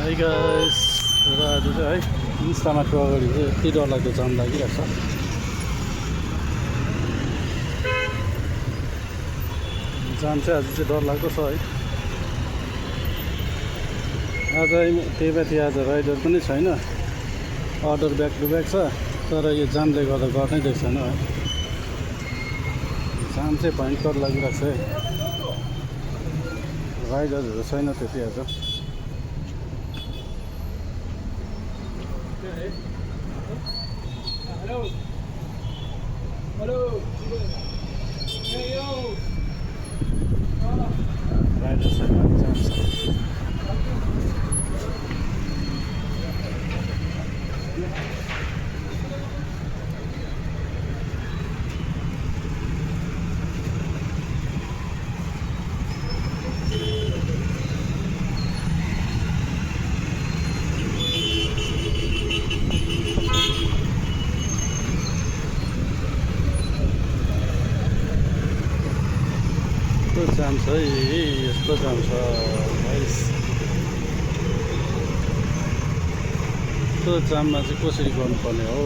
है गाइस र आज चाहिँ है इन्स्टामार्टको अगाडि चाहिँ यति डरलाग्दो जाम लागिरहेको छ। जाम चाहिँ आज चाहिँ डरलाग्दो छ है। आज त्यही माथि आज राइडर पनि छैन, अर्डर ब्याक टु ब्याक छ, तर यो जामले गर्दा गर्नै दिएको छैन है। जाम चाहिँ भयङ्कर लागिरहेको छ है, राइडरहरू छैन त्यति आज। राइडर छैन, जाम छ। जाम छ है, यस्तो जाम छ गाइस। त्यो जाममा चाहिँ कसरी गर्नुपर्ने हो?